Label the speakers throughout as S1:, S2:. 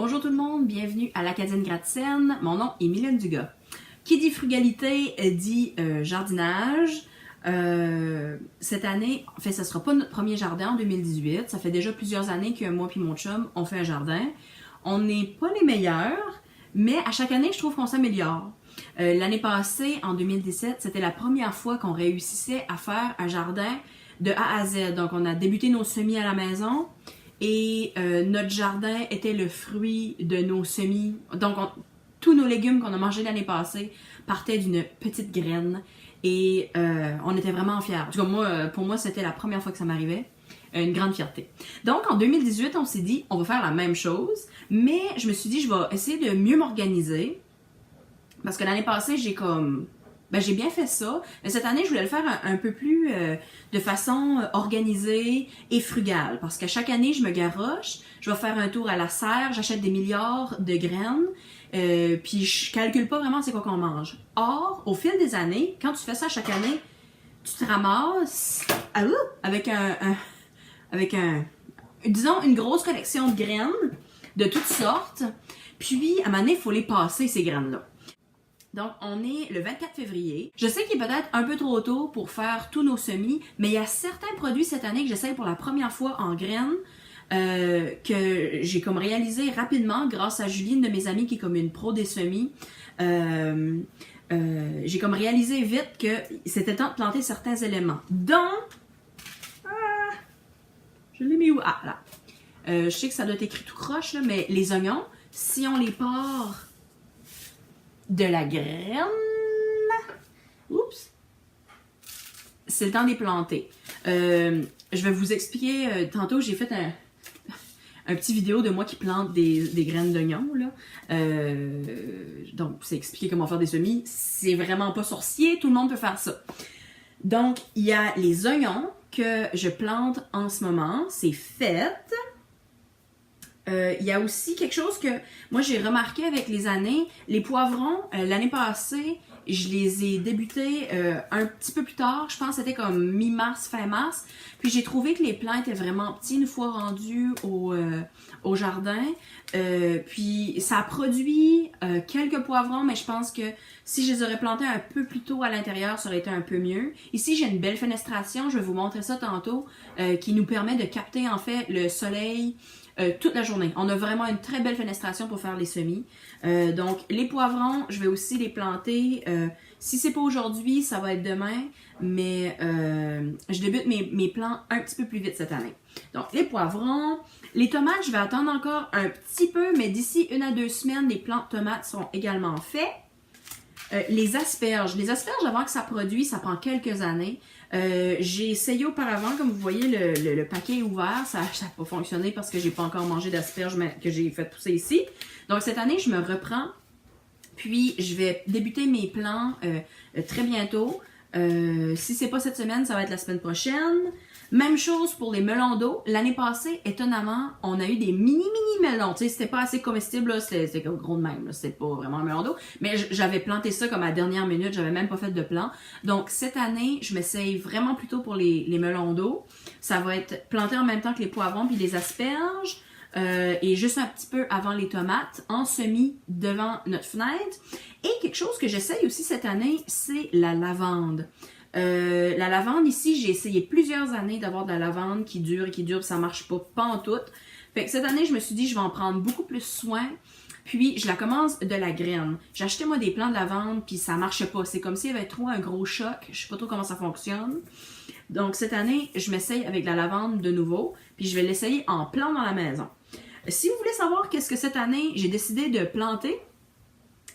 S1: Bonjour tout le monde, bienvenue à l'Acadienne Gratte-Scène. Mon nom est Mylène Dugas. Qui dit frugalité dit jardinage. Cette année, en fait, ça sera pas notre premier jardin en 2018. Ça fait déjà plusieurs années que moi et mon chum, on fait un jardin. On n'est pas les meilleurs, mais à chaque année, je trouve qu'on s'améliore. L'année passée, en 2017, c'était la première fois qu'on réussissait à faire un jardin de A à Z. Donc, on a débuté nos semis à la maison. Et notre jardin était le fruit de nos semis. Donc, tous nos légumes qu'on a mangés l'année passée partaient d'une petite graine. Et on était vraiment fiers. En tout cas, pour moi, c'était la première fois que ça m'arrivait. Une grande fierté. Donc, en 2018, on s'est dit, on va faire la même chose. Mais je me suis dit, je vais essayer de mieux m'organiser. Parce que l'année passée, j'ai bien fait ça, mais cette année, je voulais le faire un peu plus de façon organisée et frugale. Parce qu'à chaque année, je me garoche, je vais faire un tour à la serre, j'achète des milliards de graines, puis je calcule pas vraiment c'est quoi qu'on mange. Or, au fil des années, quand tu fais ça chaque année, tu te ramasses avec disons, une grosse collection de graines de toutes sortes. Puis, à un moment donné, il faut les passer, ces graines-là. Donc, on est le 24 février. Je sais qu'il est peut-être un peu trop tôt pour faire tous nos semis, mais il y a certains produits cette année que j'essaye pour la première fois en graines que j'ai comme réalisé rapidement grâce à Julie, une de mes amies qui est comme une pro des semis. J'ai comme réalisé vite que c'était temps de planter certains éléments. Donc, je l'ai mis où? Ah, là. Je sais que ça doit être écrit tout croche, là, mais les oignons, si on les part de la graine, oups, c'est le temps de les planter. Je vais vous expliquer, tantôt j'ai fait un petit vidéo de moi qui plante des graines d'oignons, là. Donc, c'est expliquer comment faire des semis. C'est vraiment pas sorcier, tout le monde peut faire ça. Donc, il y a les oignons que je plante en ce moment, c'est fait. Il y a aussi quelque chose que moi j'ai remarqué avec les années, les poivrons, l'année passée, je les ai débutés un petit peu plus tard, je pense que c'était comme mi-mars, fin mars, puis j'ai trouvé que les plants étaient vraiment petits une fois rendus au jardin, puis ça a produit quelques poivrons, mais je pense que si je les aurais plantés un peu plus tôt à l'intérieur, ça aurait été un peu mieux. Ici, j'ai une belle fenestration, je vais vous montrer ça tantôt, qui nous permet de capter en fait le soleil toute la journée. On a vraiment une très belle fenestration pour faire les semis. Donc, les poivrons, je vais aussi les planter. Si c'est pas aujourd'hui, ça va être demain. Mais je débute mes plants un petit peu plus vite cette année. Donc, les poivrons. Les tomates, je vais attendre encore un petit peu. Mais d'ici 1 à 2 semaines, les plants de tomates seront également faits. Les asperges. Les asperges, avant que ça produise, ça prend quelques années. J'ai essayé auparavant, comme vous voyez, le paquet est ouvert. Ça n'a pas fonctionné parce que j'ai pas encore mangé d'asperges que j'ai fait pousser ici. Donc cette année, je me reprends. Puis je vais débuter mes plants très bientôt. Si c'est pas cette semaine, ça va être la semaine prochaine. Même chose pour les melons d'eau. L'année passée, étonnamment, on a eu des mini melons. Tu sais, c'était pas assez comestible, là. C'était gros de même, là. C'était pas vraiment un melon d'eau. Mais j'avais planté ça comme à la dernière minute. J'avais même pas fait de plan. Donc, cette année, je m'essaye vraiment plutôt pour les melons d'eau. Ça va être planté en même temps que les poivrons puis les asperges. Et juste un petit peu avant les tomates, en semis devant notre fenêtre. Et quelque chose que j'essaye aussi cette année, c'est la lavande. La lavande ici, j'ai essayé plusieurs années d'avoir de la lavande qui dure, puis ça marche pas en tout. Fait que cette année, je me suis dit, je vais en prendre beaucoup plus soin. Puis, je la commence de la graine. J'ai acheté, moi, des plants de lavande, puis ça marchait pas. C'est comme s'il y avait trop un gros choc. Je sais pas trop comment ça fonctionne. Donc, cette année, je m'essaye avec la lavande de nouveau, puis je vais l'essayer en plant dans la maison. Si vous voulez savoir qu'est-ce que cette année, j'ai décidé de planter,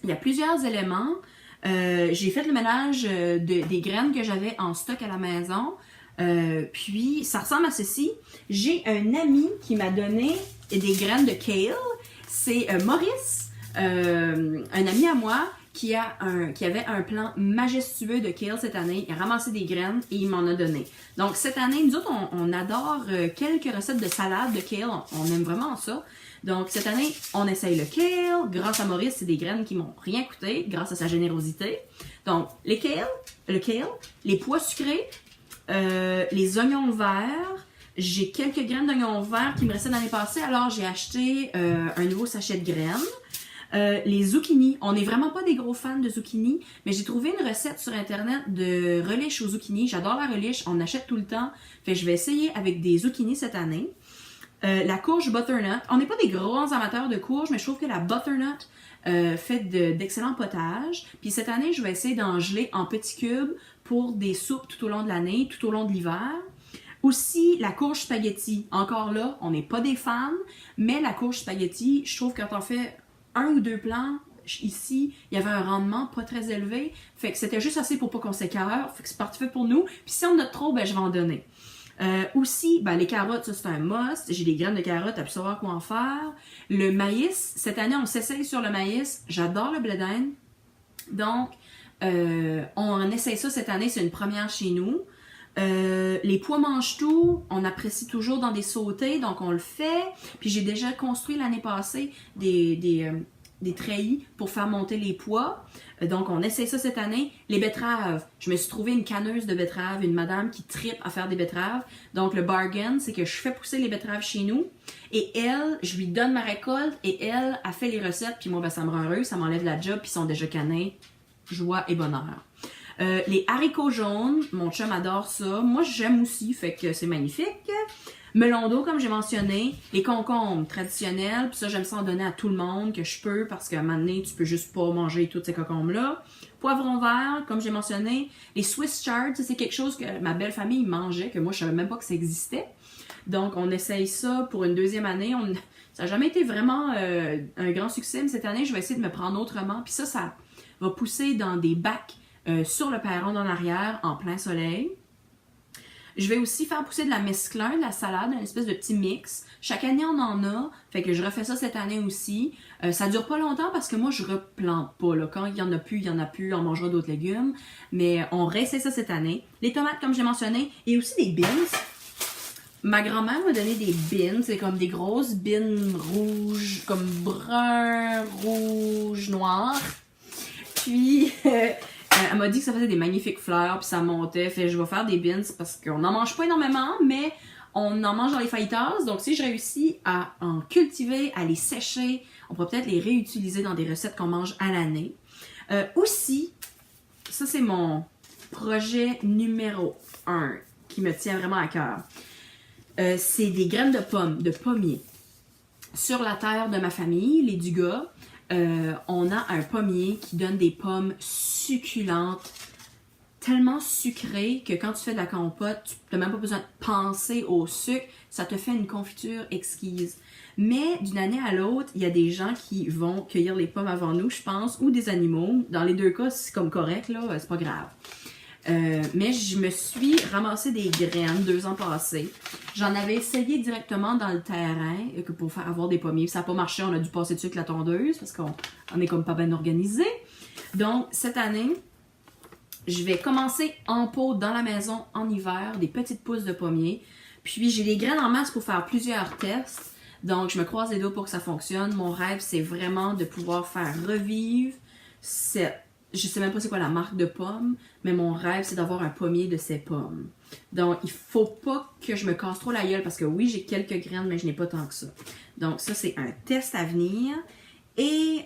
S1: il y a plusieurs éléments. J'ai fait le ménage des graines que j'avais en stock à la maison. Puis, ça ressemble à ceci. J'ai un ami qui m'a donné des graines de kale. C'est Maurice, un ami à moi, qui avait un plant majestueux de kale cette année. Il a ramassé des graines et il m'en a donné. Donc, cette année, nous autres, on adore quelques recettes de salade de kale. On aime vraiment ça. Donc, cette année, on essaye le kale. Grâce à Maurice, c'est des graines qui m'ont rien coûté, grâce à sa générosité. Donc, le kale, les pois sucrés, les oignons verts, J'ai quelques graines d'oignons verts qui me restaient l'année passée, alors j'ai acheté un nouveau sachet de graines. Les zucchini, on n'est vraiment pas des gros fans de zucchini, mais j'ai trouvé une recette sur internet de relish aux zucchini. J'adore la relish, on achète tout le temps. Fait que je vais essayer avec des zucchini cette année. La courge butternut, on n'est pas des grands amateurs de courge, mais je trouve que la butternut fait d'excellents potages. Puis cette année, je vais essayer d'en geler en petits cubes pour des soupes tout au long de l'année, tout au long de l'hiver. Aussi, la courge spaghetti. Encore là, on n'est pas des fans, mais la courge spaghetti, je trouve que quand on fait 1 ou 2 plants, ici, il y avait un rendement pas très élevé. Fait que c'était juste assez pour pas qu'on s'écœure. Fait que c'est parfait pour nous. Puis si on en a trop, ben je vais en donner. Aussi, ben, les carottes, ça c'est un must. J'ai des graines de carottes à plus savoir quoi en faire. Le maïs, cette année, on s'essaye sur le maïs. J'adore le blé d'Inde. Donc, on essaye ça cette année. C'est une première chez nous. Les pois mange-tout, on apprécie toujours dans des sautés, donc on le fait. Puis j'ai déjà construit l'année passée des treillis pour faire monter les pois. Donc on essaie ça cette année. Les betteraves, je me suis trouvé une canneuse de betteraves, une madame qui tripe à faire des betteraves. Donc le bargain, c'est que je fais pousser les betteraves chez nous et elle, je lui donne ma récolte et elle a fait les recettes. Puis moi, ben, ça me rend heureux, ça m'enlève la job, puis ils sont déjà cannés. Joie et bonheur. Les haricots jaunes, mon chum adore ça. Moi, j'aime aussi, fait que c'est magnifique. Melon d'eau, comme j'ai mentionné. Les concombres traditionnels, puis ça, j'aime ça en donner à tout le monde que je peux, parce qu'à un moment donné, tu peux juste pas manger toutes ces concombres-là. Poivrons verts, comme j'ai mentionné. Les Swiss Chard, c'est quelque chose que ma belle famille mangeait, que moi, je savais même pas que ça existait. Donc, on essaye ça pour une deuxième année. Ça n'a jamais été vraiment un grand succès, mais cette année, je vais essayer de me prendre autrement. Puis ça va pousser dans des bacs sur le perron en arrière, en plein soleil. Je vais aussi faire pousser de la mesclun, de la salade, une espèce de petit mix. Chaque année, on en a. Fait que je refais ça cette année aussi. Ça dure pas longtemps parce que moi, je replante pas. Là. Quand il y en a plus, il y en a plus. On mangera d'autres légumes. Mais on réessaie ça cette année. Les tomates, comme j'ai mentionné. Et aussi des beans. Ma grand-mère m'a donné des beans. C'est comme des grosses beans rouges, comme brun, rouge, noir. Puis... elle m'a dit que ça faisait des magnifiques fleurs, puis ça montait. Fait que je vais faire des beans parce qu'on n'en mange pas énormément, mais on en mange dans les fajitas. Donc, si je réussis à en cultiver, à les sécher, on pourrait peut-être les réutiliser dans des recettes qu'on mange à l'année. Aussi, ça c'est mon projet numéro 1 qui me tient vraiment à cœur. C'est des graines de pommes, de pommiers. Sur la terre de ma famille, les Dugas, on a un pommier qui donne des pommes succulentes, tellement sucrées que quand tu fais de la compote, tu n'as même pas besoin de penser au sucre, ça te fait une confiture exquise. Mais d'une année à l'autre, il y a des gens qui vont cueillir les pommes avant nous, je pense, ou des animaux. Dans les deux cas, c'est comme correct, là, c'est pas grave. Mais je me suis ramassé des graines 2 ans passés. J'en avais essayé directement dans le terrain pour faire avoir des pommiers. Ça n'a pas marché, on a dû passer dessus avec la tondeuse parce qu'on est comme pas bien organisé. Donc, cette année, je vais commencer en pot dans la maison en hiver, des petites pousses de pommiers. Puis, j'ai des graines en masse pour faire plusieurs tests. Donc, je me croise les doigts pour que ça fonctionne. Mon rêve, c'est vraiment de pouvoir faire revivre je sais même pas c'est quoi la marque de pommes, mais mon rêve, c'est d'avoir un pommier de ces pommes. Donc, il faut pas que je me casse trop la gueule parce que oui, j'ai quelques graines, mais je n'ai pas tant que ça. Donc, ça, c'est un test à venir. Et,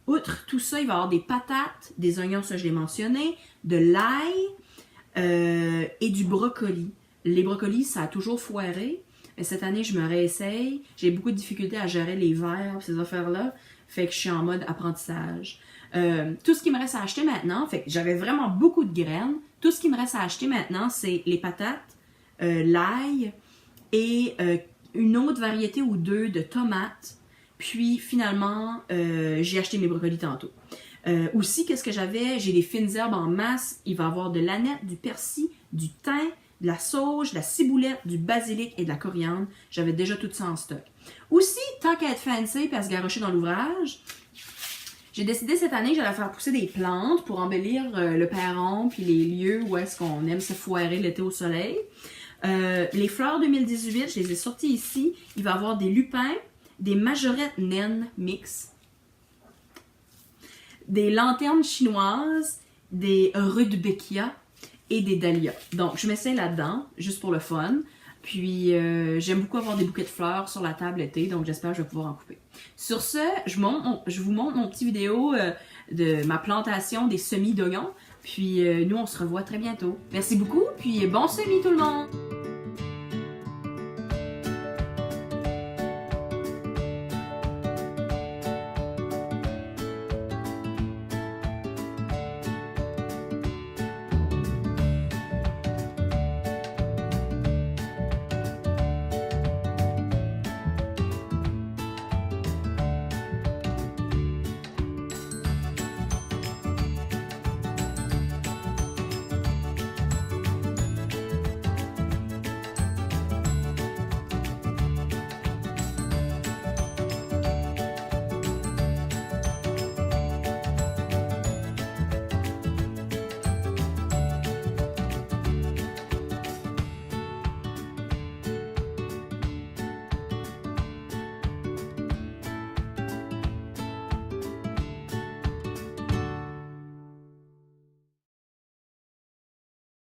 S1: outre tout ça, il va y avoir des patates, des oignons, ça je l'ai mentionné, de l'ail et du brocoli. Les brocolis, ça a toujours foiré. Et cette année, je me réessaye. J'ai beaucoup de difficultés à gérer les vers, ces affaires-là. Fait que je suis en mode apprentissage. Tout ce qui me reste à acheter maintenant, fait que j'avais vraiment beaucoup de graines. Tout ce qui me reste à acheter maintenant, c'est les patates, l'ail et une autre variété ou 2 de tomates. Puis finalement, j'ai acheté mes brocolis tantôt. Aussi, qu'est-ce que j'avais? J'ai des fines herbes en masse. Il va y avoir de l'aneth, du persil, du thym, de la sauge, de la ciboulette, du basilic et de la coriandre. J'avais déjà tout ça en stock. Aussi, tant qu'à être fancy et à se garrocher dans l'ouvrage, j'ai décidé cette année que j'allais faire pousser des plantes pour embellir le perron puis les lieux où est-ce qu'on aime se foirer l'été au soleil. Les fleurs 2018, je les ai sorties ici. Il va y avoir des lupins, des majorettes naines mix, des lanternes chinoises, des rudbeckia et des dahlias. Donc, je m'essaie là-dedans, juste pour le fun. Puis j'aime beaucoup avoir des bouquets de fleurs sur la table l'été, donc j'espère que je vais pouvoir en couper. Sur ce, je vous montre mon petit vidéo de ma plantation des semis d'oignons. Puis nous, on se revoit très bientôt. Merci beaucoup, puis bon semis tout le monde!